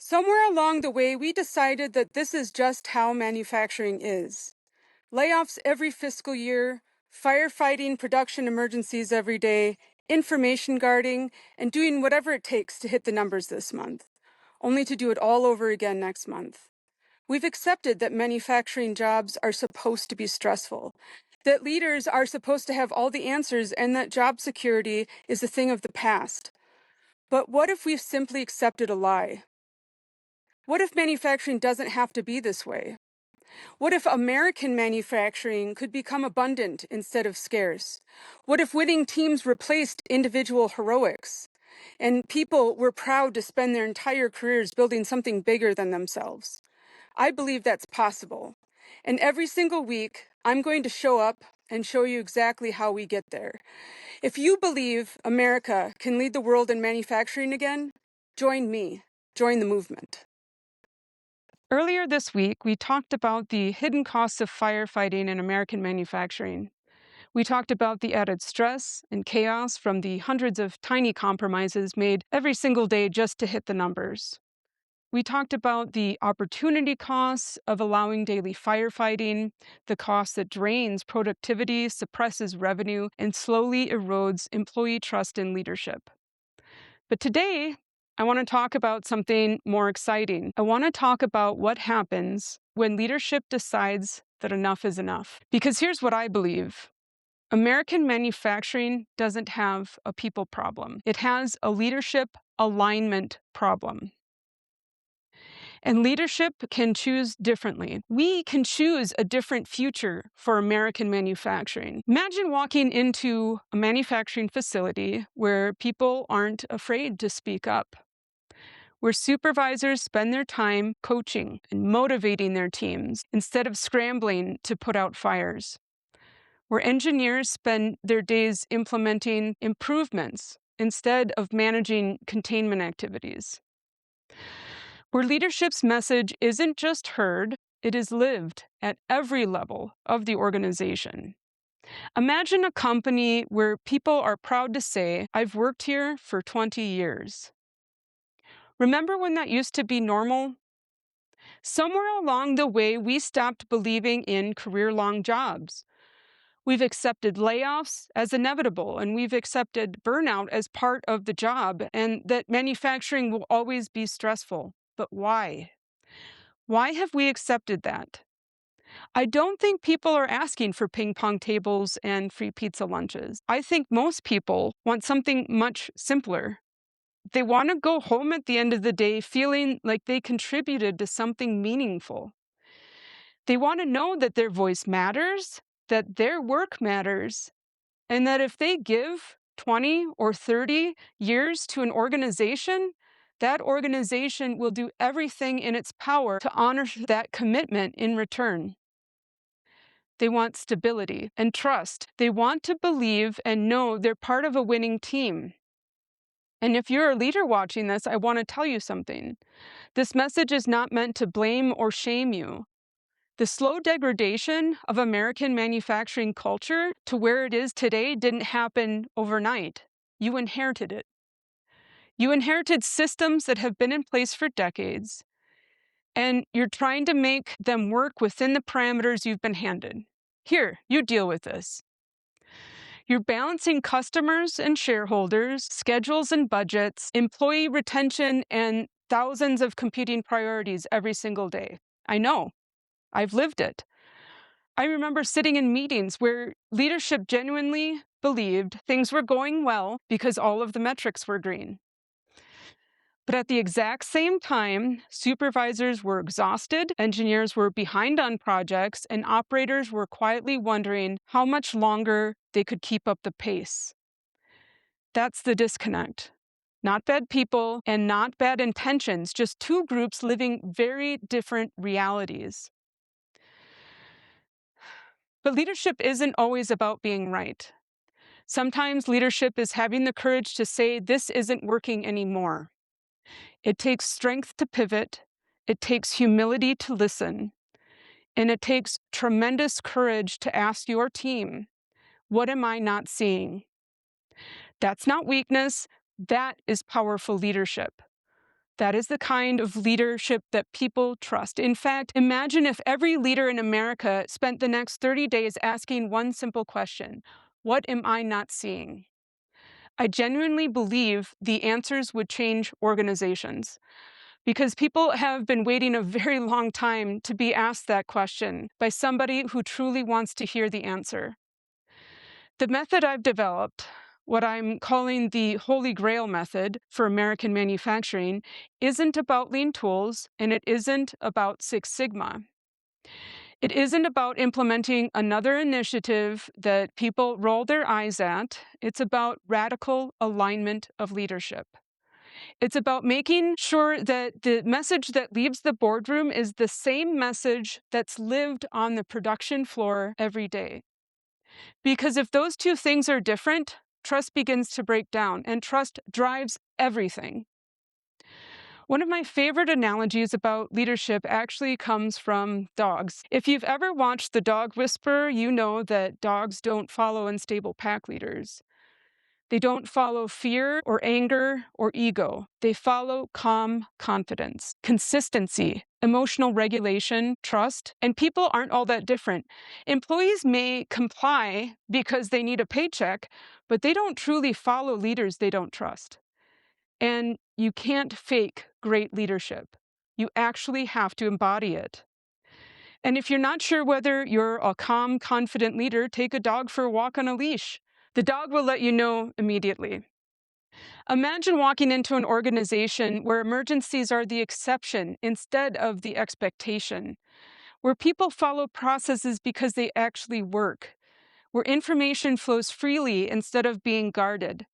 Somewhere along the way, we decided that this is just how manufacturing is. Layoffs every fiscal year, firefighting production emergencies every day, information guarding, and doing whatever it takes to hit the numbers this month, only to do it all over again next month. We've accepted that manufacturing jobs are supposed to be stressful, that leaders are supposed to have all the answers, and that job security is a thing of the past. But what if we've simply accepted a lie? What if manufacturing doesn't have to be this way? What if American manufacturing could become abundant instead of scarce? What if winning teams replaced individual heroics? And people were proud to spend their entire careers building something bigger than themselves? I believe that's possible. And every single week, I'm going to show up and show you exactly how we get there. If you believe America can lead the world in manufacturing again, join me. Join the movement. Earlier this week, we talked about the hidden costs of firefighting in American manufacturing. We talked about the added stress and chaos from the hundreds of tiny compromises made every single day just to hit the numbers. We talked about the opportunity costs of allowing daily firefighting, the cost that drains productivity, suppresses revenue, and slowly erodes employee trust in leadership. But today, I want to talk about something more exciting. I want to talk about what happens when leadership decides that enough is enough. Because here's what I believe. American manufacturing doesn't have a people problem. It has a leadership alignment problem. And leadership can choose differently. We can choose a different future for American manufacturing. Imagine walking into a manufacturing facility where people aren't afraid to speak up, where supervisors spend their time coaching and motivating their teams instead of scrambling to put out fires, where engineers spend their days implementing improvements instead of managing containment activities, where leadership's message isn't just heard, it is lived at every level of the organization. Imagine a company where people are proud to say, "I've worked here for 20 years. Remember when that used to be normal? Somewhere along the way, we stopped believing in career-long jobs. We've accepted layoffs as inevitable, and we've accepted burnout as part of the job, and that manufacturing will always be stressful. But why? Why have we accepted that? I don't think people are asking for ping pong tables and free pizza lunches. I think most people want something much simpler. They want to go home at the end of the day feeling like they contributed to something meaningful. They want to know that their voice matters, that their work matters, and that if they give 20 or 30 years to an organization, that organization will do everything in its power to honor that commitment in return. They want stability and trust. They want to believe and know they're part of a winning team. And if you're a leader watching this, I want to tell you something. This message is not meant to blame or shame you. The slow degradation of American manufacturing culture to where it is today didn't happen overnight. You inherited it. You inherited systems that have been in place for decades, and you're trying to make them work within the parameters you've been handed. Here, you deal with this. You're balancing customers and shareholders, schedules and budgets, employee retention, and thousands of competing priorities every single day. I know. I've lived it. I remember sitting in meetings where leadership genuinely believed things were going well because all of the metrics were green. But at the exact same time, supervisors were exhausted, engineers were behind on projects, and operators were quietly wondering how much longer they could keep up the pace. That's the disconnect. Not bad people and not bad intentions, just two groups living very different realities. But leadership isn't always about being right. Sometimes leadership is having the courage to say, this isn't working anymore. It takes strength to pivot, it takes humility to listen, and it takes tremendous courage to ask your team, what am I not seeing? That's not weakness, that is powerful leadership. That is the kind of leadership that people trust. In fact, imagine if every leader in America spent the next 30 days asking one simple question: what am I not seeing? I genuinely believe the answers would change organizations because people have been waiting a very long time to be asked that question by somebody who truly wants to hear the answer. The method I've developed, what I'm calling the Holy Grail method for American manufacturing, isn't about lean tools and it isn't about Six Sigma. It isn't about implementing another initiative that people roll their eyes at. It's about radical alignment of leadership. It's about making sure that the message that leaves the boardroom is the same message that's lived on the production floor every day. Because if those two things are different, trust begins to break down, and trust drives everything. One of my favorite analogies about leadership actually comes from dogs. If you've ever watched The Dog Whisperer, you know that dogs don't follow unstable pack leaders. They don't follow fear or anger or ego. They follow calm confidence, consistency, emotional regulation, trust, and people aren't all that different. Employees may comply because they need a paycheck, but they don't truly follow leaders they don't trust. And you can't fake great leadership. You actually have to embody it. And if you're not sure whether you're a calm, confident leader, take a dog for a walk on a leash. The dog will let you know immediately. Imagine walking into an organization where emergencies are the exception instead of the expectation, where people follow processes because they actually work, where information flows freely instead of being guarded,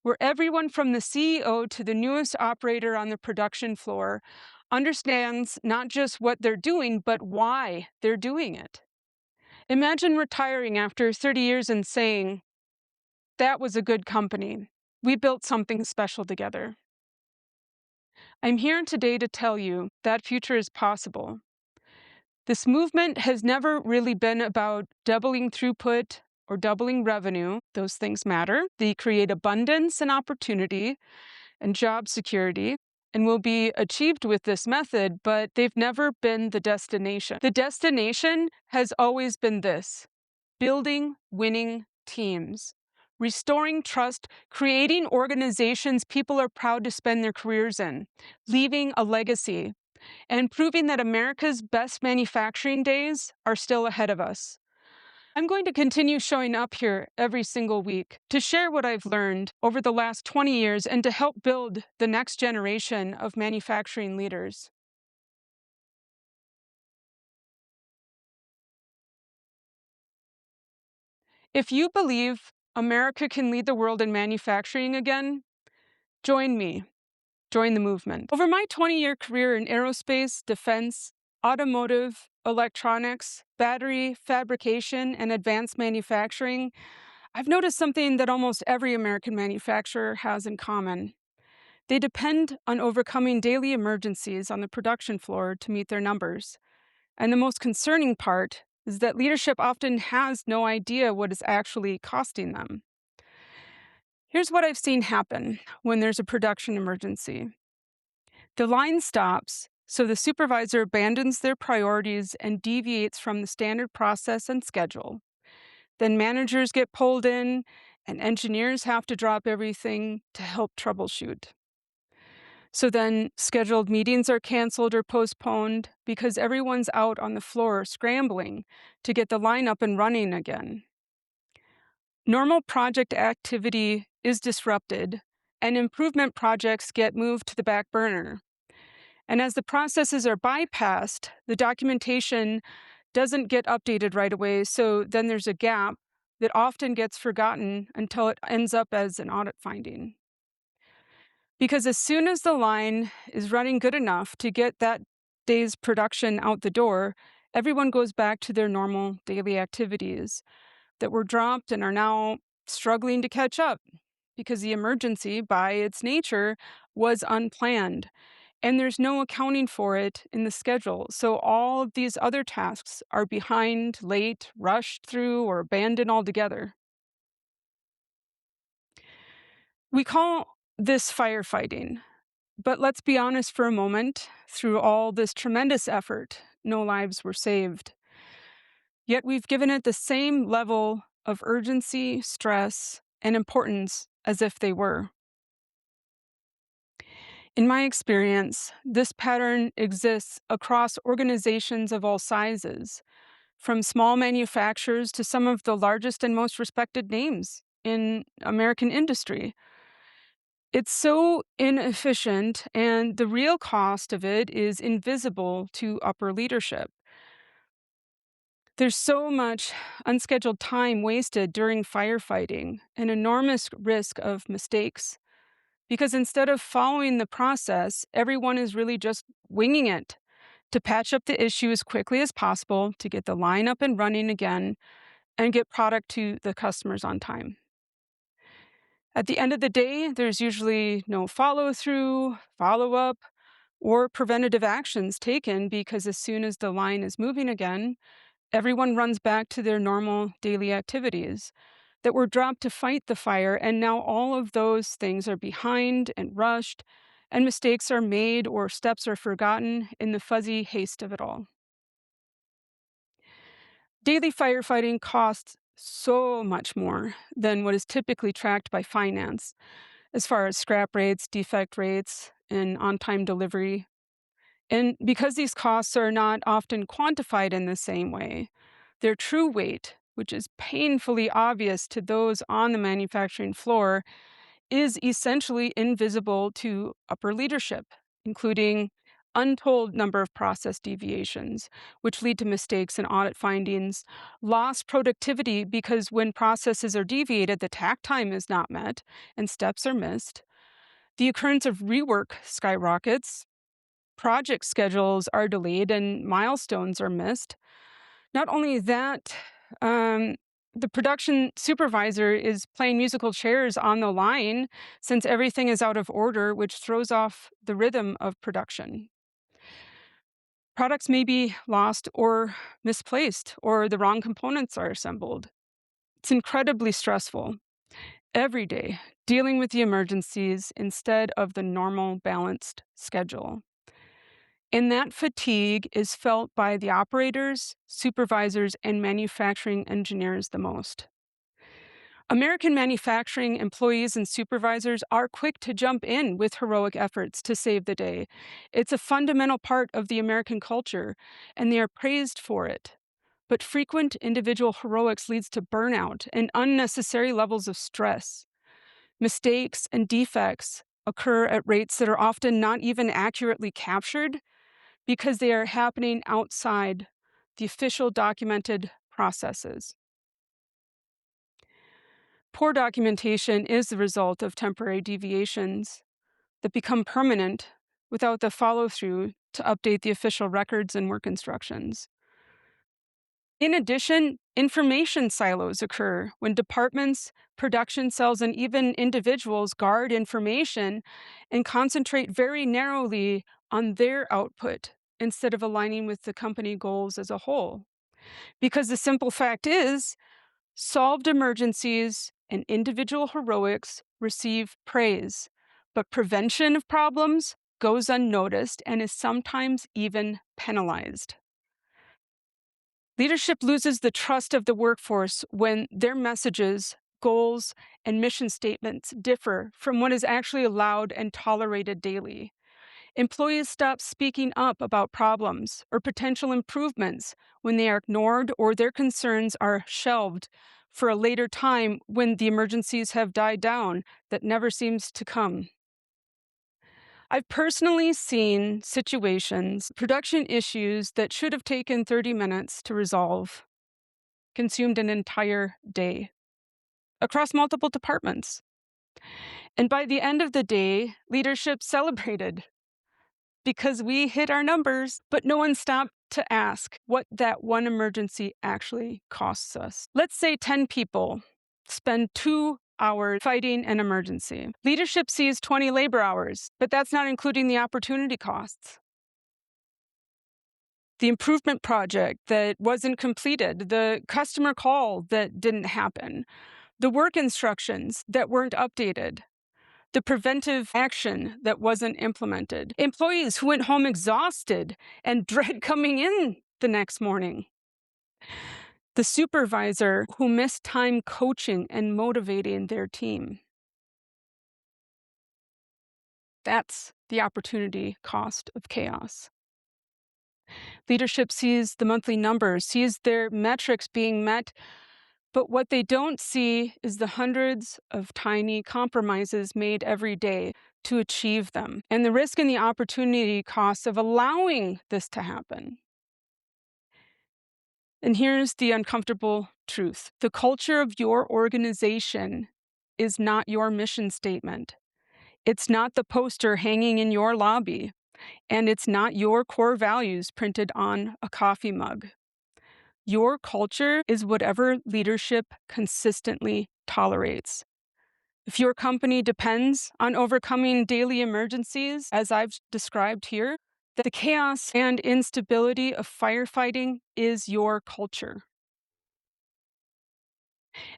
where everyone from the CEO to the newest operator on the production floor understands not just what they're doing, but why they're doing it. Imagine retiring after 30 years and saying, "That was a good company. We built something special together." I'm here today to tell you that future is possible. This movement has never really been about doubling throughput or doubling revenue. Those things matter. They create abundance and opportunity and job security and will be achieved with this method, but they've never been the destination. The destination has always been this: building winning teams, restoring trust, creating organizations people are proud to spend their careers in, leaving a legacy, and proving that America's best manufacturing days are still ahead of us. I'm going to continue showing up here every single week to share what I've learned over the last 20 years and to help build the next generation of manufacturing leaders. If you believe America can lead the world in manufacturing again, join me. Join the movement. Over my 20-year career in aerospace, defense, automotive, electronics, battery, fabrication, and advanced manufacturing, I've noticed something that almost every American manufacturer has in common. They depend on overcoming daily emergencies on the production floor to meet their numbers. And the most concerning part is that leadership often has no idea what is actually costing them. Here's what I've seen happen when there's a production emergency. The line stops, so the supervisor abandons their priorities and deviates from the standard process and schedule. Then managers get pulled in, and engineers have to drop everything to help troubleshoot. So then scheduled meetings are canceled or postponed because everyone's out on the floor scrambling to get the line up and running again. Normal project activity is disrupted, and improvement projects get moved to the back burner. And as the processes are bypassed, the documentation doesn't get updated right away, so then there's a gap that often gets forgotten until it ends up as an audit finding. Because as soon as the line is running good enough to get that day's production out the door, everyone goes back to their normal daily activities that were dropped and are now struggling to catch up because the emergency, by its nature, was unplanned. And there's no accounting for it in the schedule. So all of these other tasks are behind, late, rushed through, or abandoned altogether. We call this firefighting. But let's be honest for a moment, through all this tremendous effort, no lives were saved. Yet we've given it the same level of urgency, stress, and importance as if they were. In my experience, this pattern exists across organizations of all sizes, from small manufacturers to some of the largest and most respected names in American industry. It's so inefficient, and the real cost of it is invisible to upper leadership. There's so much unscheduled time wasted during firefighting, an enormous risk of mistakes, because instead of following the process, everyone is really just winging it to patch up the issue as quickly as possible to get the line up and running again and get product to the customers on time. At the end of the day, there's usually no follow through, follow up, or preventative actions taken because as soon as the line is moving again, everyone runs back to their normal daily activities that were dropped to fight the fire, and now all of those things are behind and rushed, and mistakes are made or steps are forgotten in the fuzzy haste of it all. Daily firefighting costs so much more than what is typically tracked by finance, as far as scrap rates, defect rates, and on time delivery. And because these costs are not often quantified in the same way, their true weight, which is painfully obvious to those on the manufacturing floor, is essentially invisible to upper leadership, including untold number of process deviations, which lead to mistakes and audit findings, lost productivity because when processes are deviated, the tack time is not met and steps are missed. The occurrence of rework skyrockets, project schedules are delayed, and milestones are missed. Not only that, um, the production supervisor is playing musical chairs on the line since everything is out of order, which throws off the rhythm of production. Products may be lost or misplaced, or the wrong components are assembled. It's incredibly stressful every day dealing with the emergencies instead of the normal balanced schedule. And that fatigue is felt by the operators, supervisors, and manufacturing engineers the most. American manufacturing employees and supervisors are quick to jump in with heroic efforts to save the day. It's a fundamental part of the American culture, and they are praised for it. But frequent individual heroics leads to burnout and unnecessary levels of stress. Mistakes and defects occur at rates that are often not even accurately captured because they are happening outside the official documented processes. Poor documentation is the result of temporary deviations that become permanent without the follow through to update the official records and work instructions. In addition, information silos occur when departments, production cells, and even individuals guard information and concentrate very narrowly on their output instead of aligning with the company goals as a whole. Because the simple fact is, solved emergencies and individual heroics receive praise, but prevention of problems goes unnoticed and is sometimes even penalized. Leadership loses the trust of the workforce when their messages, goals, and mission statements differ from what is actually allowed and tolerated daily. Employees stop speaking up about problems or potential improvements when they are ignored or their concerns are shelved for a later time when the emergencies have died down that never seems to come. I've personally seen situations, production issues that should have taken 30 minutes to resolve, consumed an entire day across multiple departments. And by the end of the day, leadership celebrated because we hit our numbers, but no one stopped to ask what that one emergency actually costs us. Let's say 10 people spend 2 hours fighting an emergency. Leadership sees 20 labor hours, but that's not including the opportunity costs. The improvement project that wasn't completed, the customer call that didn't happen, the work instructions that weren't updated. the preventive action that wasn't implemented, employees who went home exhausted and dread coming in the next morning, the supervisor who missed time coaching and motivating their team. That's the opportunity cost of chaos. Leadership sees the monthly numbers, sees their metrics being met, but what they don't see is the hundreds of tiny compromises made every day to achieve them, and the risk and the opportunity costs of allowing this to happen. And here's the uncomfortable truth: the culture of your organization is not your mission statement. It's not the poster hanging in your lobby, and it's not your core values printed on a coffee mug. Your culture is whatever leadership consistently tolerates. If your company depends on overcoming daily emergencies, as I've described here, the chaos and instability of firefighting is your culture.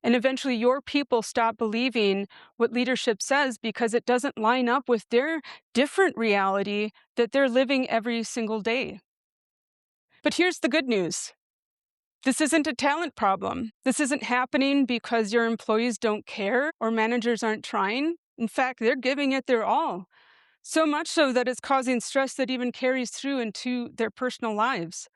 And eventually, your people stop believing what leadership says because it doesn't line up with their different reality that they're living every single day. But here's the good news: this isn't a talent problem. This isn't happening because your employees don't care or managers aren't trying. In fact, they're giving it their all. So much so that it's causing stress that even carries through into their personal lives.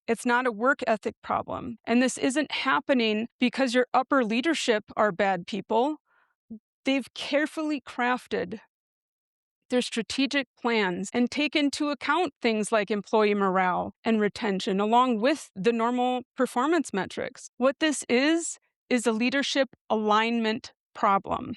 It's not a work ethic problem. And this isn't happening because your upper leadership are bad people. They've carefully crafted their strategic plans and take into account things like employee morale and retention, along with the normal performance metrics. What this is a leadership alignment problem,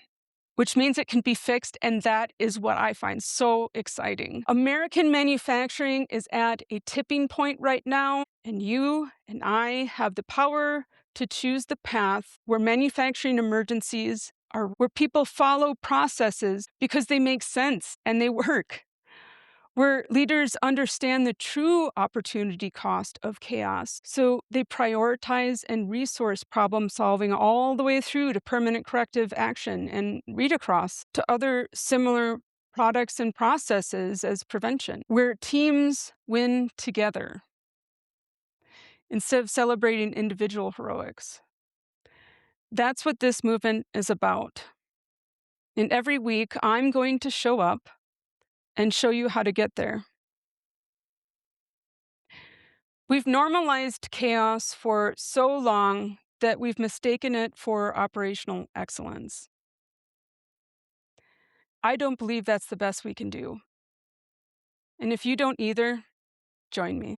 which means it can be fixed, and that is what I find so exciting. American manufacturing is at a tipping point right now, and you and I have the power to choose the path where manufacturing emergencies are, where people follow processes because they make sense and they work, where leaders understand the true opportunity cost of chaos. So they prioritize and resource problem solving all the way through to permanent corrective action and read across to other similar products and processes as prevention, where teams win together instead of celebrating individual heroics. That's what this movement is about. And every week, I'm going to show up and show you how to get there. We've normalized chaos for so long that we've mistaken it for operational excellence. I don't believe that's the best we can do. And if you don't either, join me.